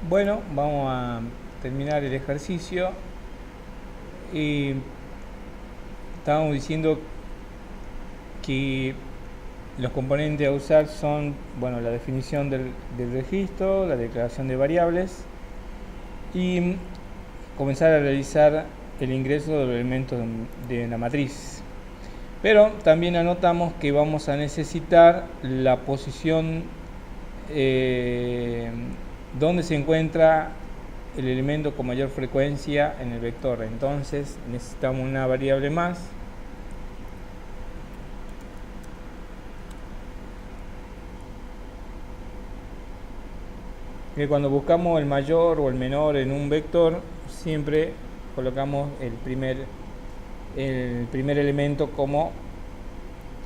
Bueno, vamos a terminar el ejercicio y estábamos diciendo que los componentes a usar son, bueno, la definición del registro, la declaración de variables y comenzar a realizar el ingreso de los elementos de la matriz. Pero también anotamos que vamos a necesitar la posición donde se encuentra el elemento con mayor frecuencia en el vector. Entonces necesitamos una variable más, que cuando buscamos el mayor o el menor en un vector siempre colocamos el primer elemento como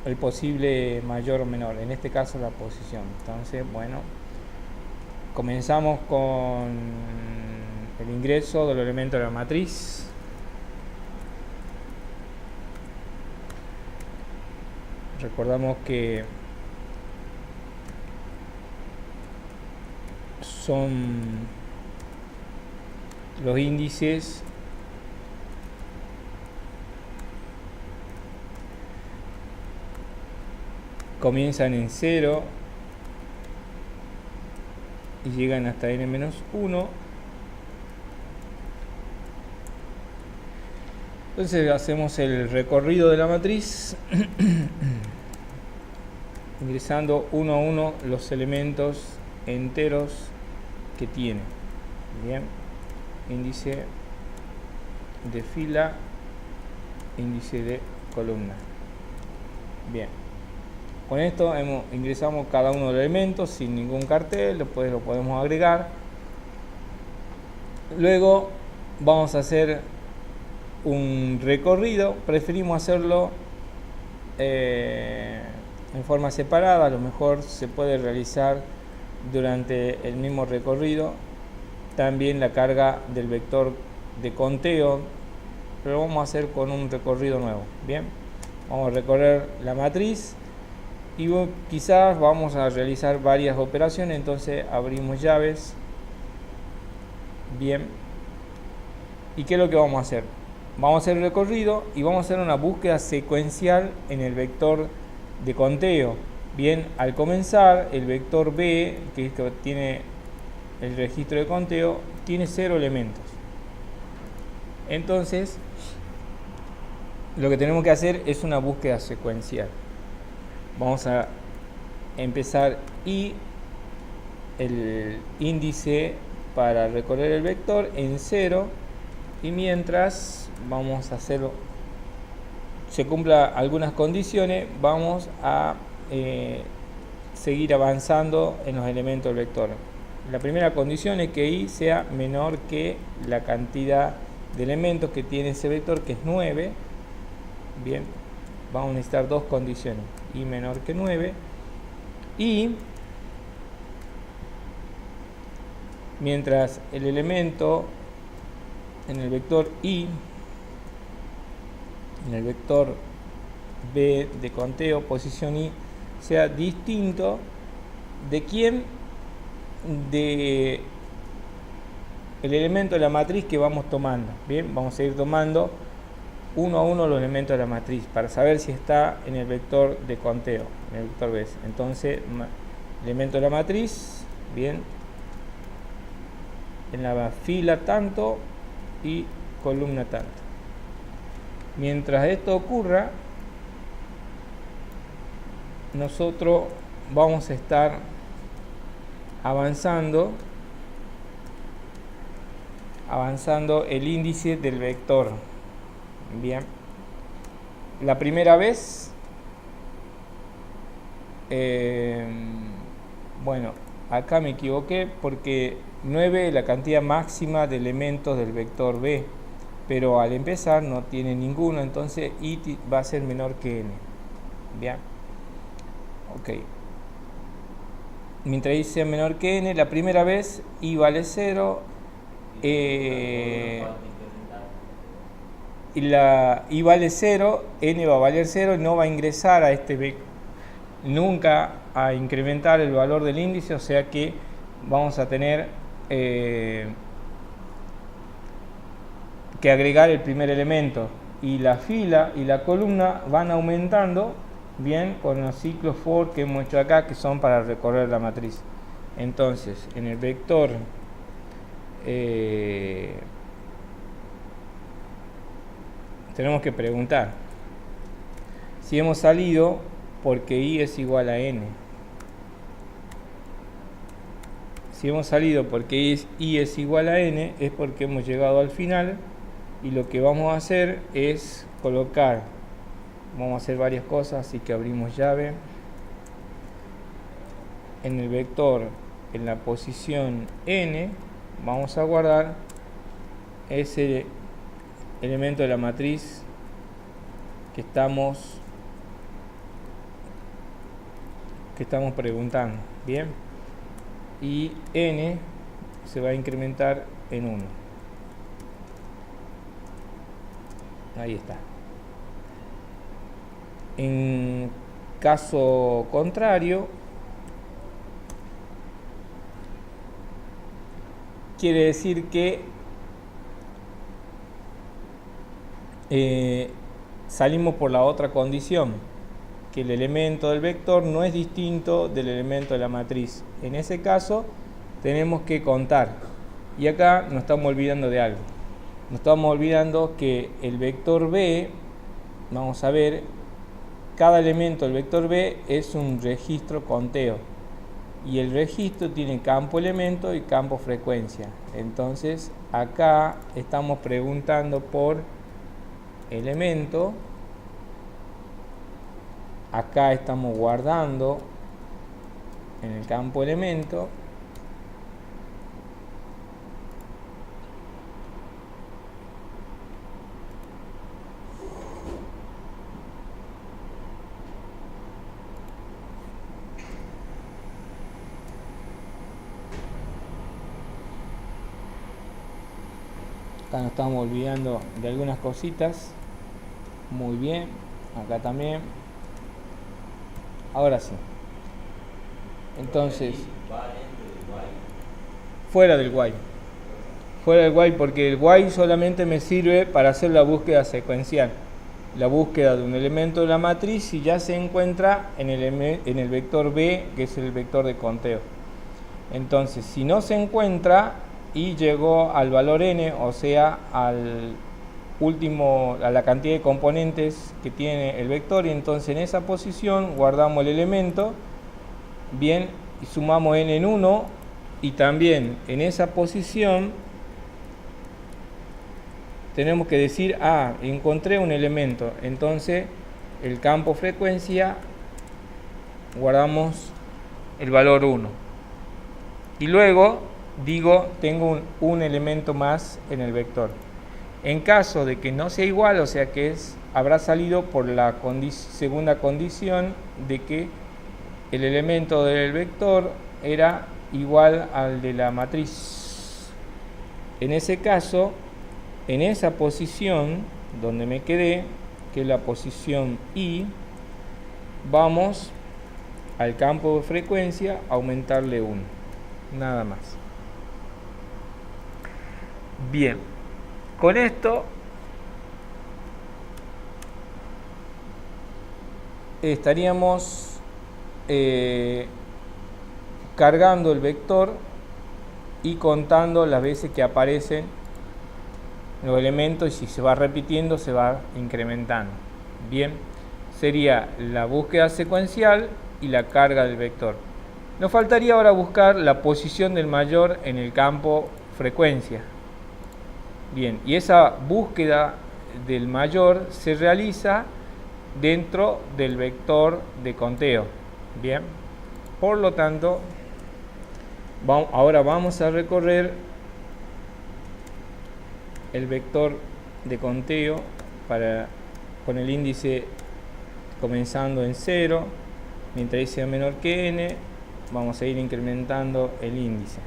el posible mayor o menor, en este caso la posición. Entonces, bueno, comenzamos con el ingreso del elemento de la matriz. Recordamos que son los índices comienzan en 0 y llegan hasta n-1. Entonces hacemos el recorrido de la matriz ingresando uno a uno los elementos enteros que tiene. Bien, índice de fila, índice de columna. Bien, con esto ingresamos cada uno de los elementos sin ningún cartel, después lo podemos agregar. Luego vamos a hacer un recorrido, preferimos hacerlo en forma separada, a lo mejor se puede realizar durante el mismo recorrido también la carga del vector de conteo, pero vamos a hacer con un recorrido nuevo. Bien, vamos a recorrer la matriz y quizás vamos a realizar varias operaciones, entonces abrimos llaves. Bien, ¿y qué es lo que vamos a hacer? Vamos a hacer el recorrido y vamos a hacer una búsqueda secuencial en el vector de conteo. Bien, al comenzar el vector B, que tiene el registro de conteo, tiene 0 elementos. Entonces, lo que tenemos que hacer es una búsqueda secuencial. Vamos a empezar y el índice para recorrer el vector en 0, y mientras vamos a hacerlo, se cumpla algunas condiciones, vamos a seguir avanzando en los elementos del vector. La primera condición es que i sea menor que la cantidad de elementos que tiene ese vector, que es 9. Bien, vamos a necesitar dos condiciones, i menor que 9, y mientras el elemento en el vector i, en el vector b de conteo, posición i, sea distinto de quién, de el elemento de la matriz que vamos tomando. Bien, vamos a ir tomando uno a uno los elementos de la matriz para saber si está en el vector de conteo, en el vector b. Entonces, elemento de la matriz, bien, en la fila tanto y columna tanto. Mientras esto ocurra, nosotros vamos a estar avanzando el índice del vector. Bien, la primera vez, bueno, acá me equivoqué porque 9 es la cantidad máxima de elementos del vector b, pero al empezar no tiene ninguno, entonces i va a ser menor que n. Bien, ok. Mientras i sea menor que n, la primera vez i vale 0, y la i vale 0, n va a valer 0, no va a ingresar a este vector, nunca a incrementar el valor del índice, o sea que vamos a tener que agregar el primer elemento, y la fila y la columna van aumentando, bien, con los ciclos for que hemos hecho acá, que son para recorrer la matriz. Entonces, en el vector tenemos que preguntar si hemos salido porque i es igual a n. Si hemos salido porque i es igual a n, es porque hemos llegado al final, y lo que vamos a hacer es colocar, vamos a hacer varias cosas, así que abrimos llave. En el vector, en la posición n, vamos a guardar ese elemento de la matriz que estamos preguntando, bien, y n se va a incrementar en 1. Ahí está. En caso contrario, quiere decir que salimos por la otra condición, que el elemento del vector no es distinto del elemento de la matriz. En ese caso tenemos que contar, y acá nos estamos olvidando de algo. Nos estamos olvidando que el vector b, vamos a ver, cada elemento del vector b es un registro conteo, y el registro tiene campo elemento y campo frecuencia. Entonces acá estamos preguntando por elemento, acá estamos guardando en el campo elemento, acá nos estamos olvidando de algunas cositas. Muy bien, acá también. Ahora sí. Entonces, fuera del while. Fuera del while, porque el while solamente me sirve para hacer la búsqueda secuencial. La búsqueda de un elemento de la matriz si ya se encuentra en el vector b, que es el vector de conteo. Entonces, si no se encuentra y llegó al valor n, o sea, al último, a la cantidad de componentes que tiene el vector, y entonces en esa posición guardamos el elemento, bien, y sumamos n en 1, y también en esa posición tenemos que decir, encontré un elemento, entonces el campo frecuencia guardamos el valor 1, y luego digo, tengo un elemento más en el vector. En caso de que no sea igual, o sea que habrá salido por la segunda condición de que el elemento del vector era igual al de la matriz. En ese caso, en esa posición donde me quedé, que es la posición i, vamos al campo de frecuencia a aumentarle 1, nada más. Bien, con esto estaríamos cargando el vector y contando las veces que aparecen los elementos, y si se va repitiendo se va incrementando. Bien, sería la búsqueda secuencial y la carga del vector. Nos faltaría ahora buscar la posición del mayor en el campo frecuencia. Bien, y esa búsqueda del mayor se realiza dentro del vector de conteo. Bien, por lo tanto, ahora vamos a recorrer el vector de conteo con el índice comenzando en 0, mientras i sea menor que n, vamos a ir incrementando el índice.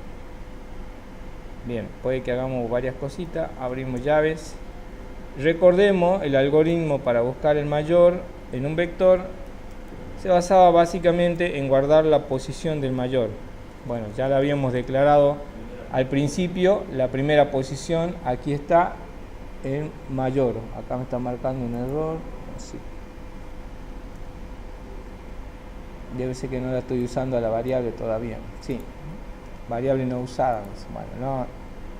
Bien, puede que hagamos varias cositas. Abrimos llaves. Recordemos, el algoritmo para buscar el mayor en un vector se basaba básicamente en guardar la posición del mayor. Bueno, ya lo habíamos declarado al principio, la primera posición, aquí está en mayor. Acá me está marcando un error. Así. Debe ser que no la estoy usando a la variable todavía. Sí, variable no usada. Bueno,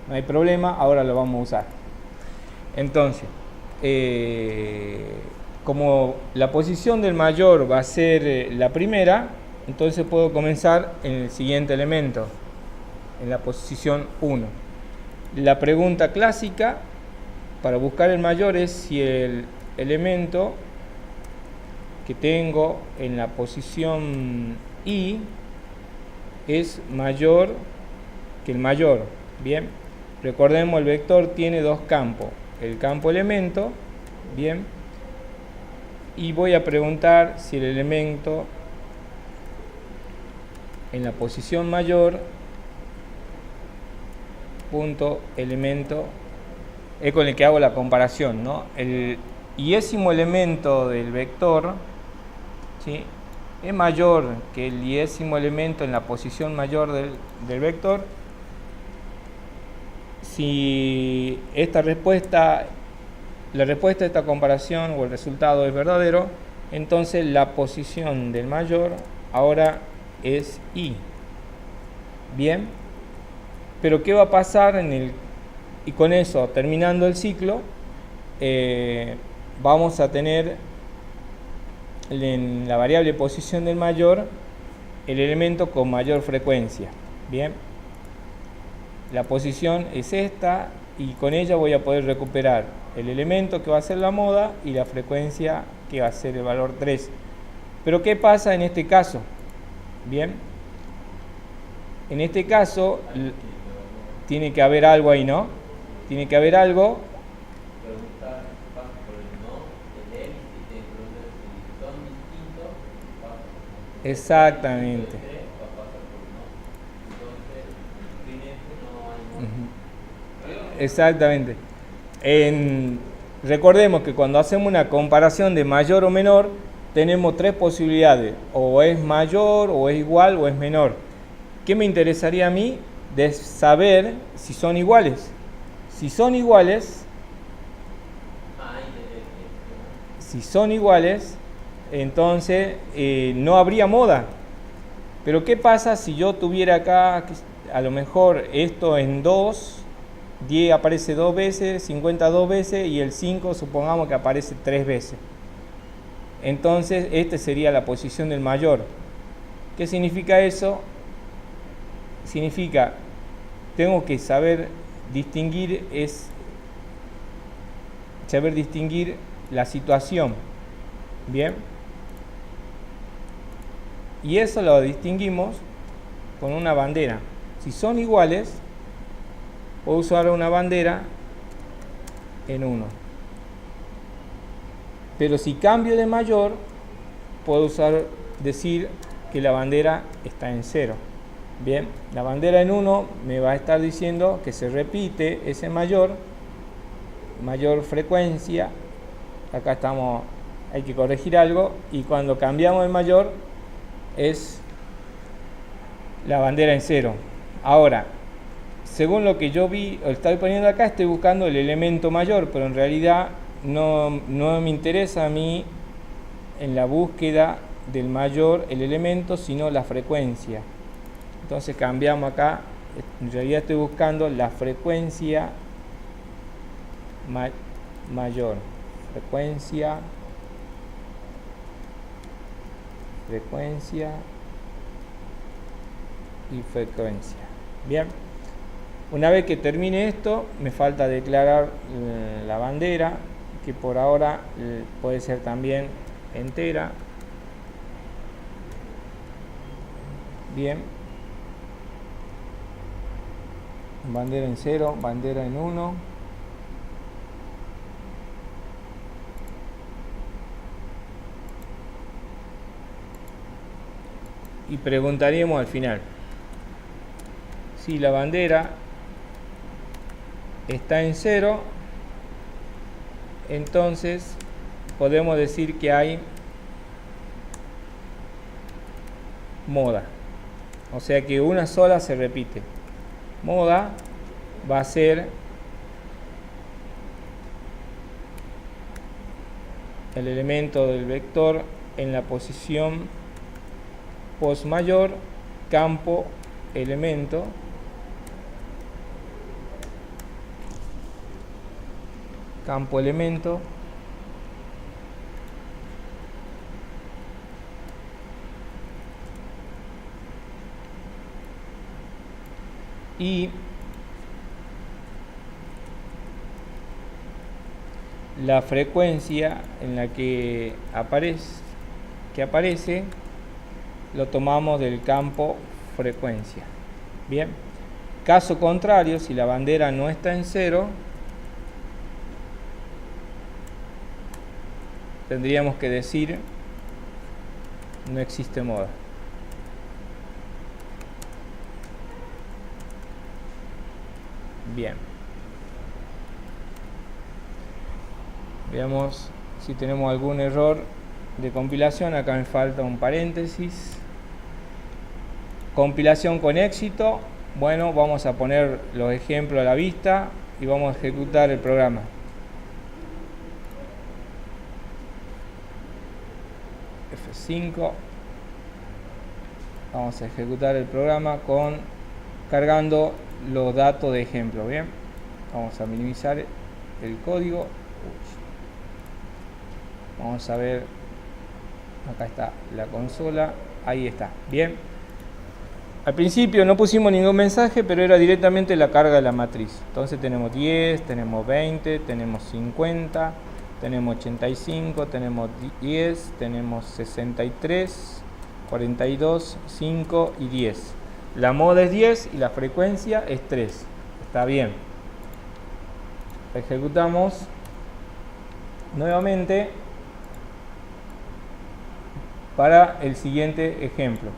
no hay problema, ahora lo vamos a usar. Entonces, como la posición del mayor va a ser la primera, entonces puedo comenzar en el siguiente elemento, en la posición 1. La pregunta clásica para buscar el mayor es si el elemento que tengo en la posición I es mayor que el mayor. Bien, recordemos, el vector tiene dos campos, el campo elemento, bien, y voy a preguntar si el elemento en la posición mayor punto elemento es con el que hago la comparación, ¿no? El iésimo elemento del vector, ¿sí?, es mayor que el iésimo elemento en la posición mayor del vector. Si esta respuesta, la respuesta de esta comparación o el resultado es verdadero, entonces la posición del mayor ahora es I. Bien, pero ¿qué va a pasar y con eso, terminando el ciclo, vamos a tener en la variable posición del mayor el elemento con mayor frecuencia? Bien, la posición es esta y con ella voy a poder recuperar el elemento que va a ser la moda y la frecuencia que va a ser el valor 3. Pero ¿qué pasa en este caso? Bien, en este caso tiene que haber algo ahí, ¿no? Tiene que haber algo. Exactamente. Exactamente. Recordemos que cuando hacemos una comparación de mayor o menor, tenemos tres posibilidades: o es mayor, o es igual, o es menor. ¿Qué me interesaría a mí? De saber si son iguales. Si son iguales, entonces no habría moda. Pero ¿qué pasa si yo tuviera acá, a lo mejor esto en 2, 10 aparece 2 veces, 50 2 veces, y el 5 supongamos que aparece 3 veces? Entonces esta sería la posición del mayor. ¿Qué significa eso? Significa, tengo que saber distinguir la situación. Bien, y eso lo distinguimos con una bandera. Si son iguales, puedo usar una bandera en 1, pero si cambio de mayor, puedo decir que la bandera está en 0. Bien, la bandera en 1 me va a estar diciendo que se repite ese mayor frecuencia. Acá hay que corregir algo, y cuando cambiamos el mayor es la bandera en 0. Ahora, según lo que yo vi, o estoy poniendo acá, estoy buscando el elemento mayor, pero en realidad no me interesa a mí en la búsqueda del mayor el elemento, sino la frecuencia. Entonces cambiamos acá, en realidad estoy buscando la frecuencia mayor. Frecuencia y frecuencia. Bien, una vez que termine esto, me falta declarar la bandera, que por ahora puede ser también entera. Bien, bandera en 0, bandera en 1. Y preguntaríamos al final, si la bandera está en 0, entonces podemos decir que hay moda. O sea que una sola se repite. moda va a ser el elemento del vector en la posición pos mayor, campo elemento, y la frecuencia en la que aparece lo tomamos del campo frecuencia. Bien, caso contrario, si la bandera no está en 0, tendríamos que decir no existe moda. Bien, veamos si tenemos algún error de compilación. Acá me falta un paréntesis. Compilación con éxito. Bueno, vamos a poner los ejemplos a la vista y vamos a ejecutar el programa. F5. Vamos a ejecutar el programa cargando los datos de ejemplo. Bien, vamos a minimizar el código. Vamos a ver, acá está la consola, ahí está. Bien, al principio no pusimos ningún mensaje, pero era directamente la carga de la matriz. Entonces tenemos 10, tenemos 20, tenemos 50, tenemos 85, tenemos 10, tenemos 63, 42, 5 y 10. La moda es 10 y la frecuencia es 3. Está bien. Ejecutamos nuevamente para el siguiente ejemplo.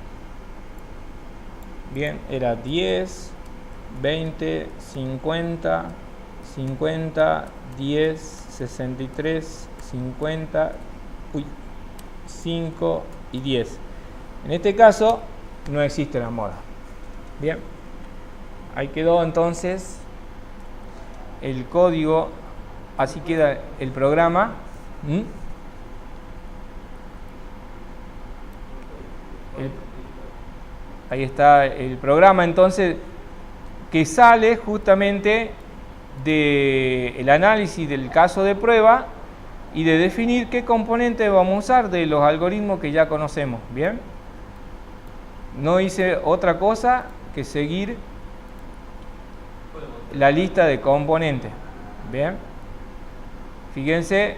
Bien, era 10, 20, 50, 50, 10, 63, 50, 5 y 10. En este caso no existe la moda. Bien, ahí quedó entonces el código, así queda el programa. Ahí está el programa entonces que sale justamente del análisis del caso de prueba y de definir qué componentes vamos a usar de los algoritmos que ya conocemos. Bien, no hice otra cosa que seguir la lista de componentes. Bien, fíjense,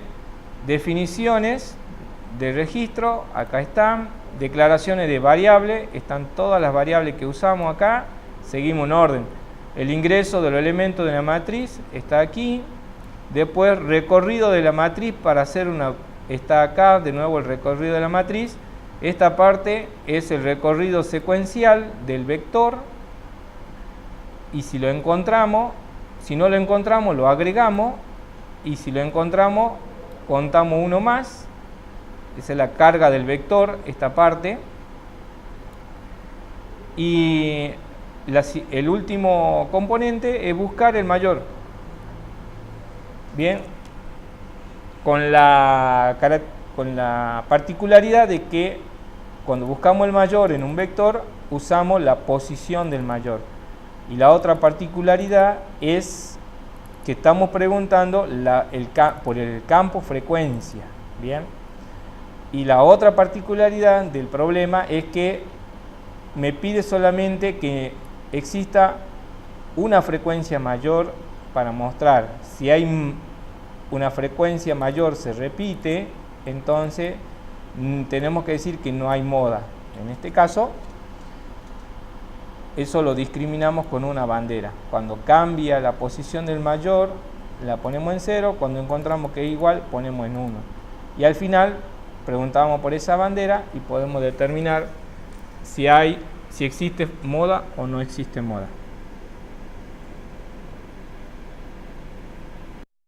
definiciones de registro, acá están. Declaraciones de variables, están todas las variables que usamos acá, seguimos un orden. El ingreso de los elementos de la matriz está aquí. Después recorrido de la matriz para hacer está acá, de nuevo el recorrido de la matriz. Esta parte es el recorrido secuencial del vector. Y si lo encontramos, si no lo encontramos, lo agregamos. Y si lo encontramos, contamos uno más. Esa es la carga del vector, esta parte. Y el último componente es buscar el mayor. Bien, con la particularidad de que cuando buscamos el mayor en un vector, usamos la posición del mayor. Y la otra particularidad es que estamos preguntando por el campo frecuencia. Bien. Y la otra particularidad del problema es que me pide solamente que exista una frecuencia mayor para mostrar. Si hay una frecuencia mayor se repite, entonces tenemos que decir que no hay moda. En este caso, eso lo discriminamos con una bandera. Cuando cambia la posición del mayor, la ponemos en 0. Cuando encontramos que es igual, ponemos en 1. Y al final preguntamos por esa bandera y podemos determinar si existe moda o no existe moda.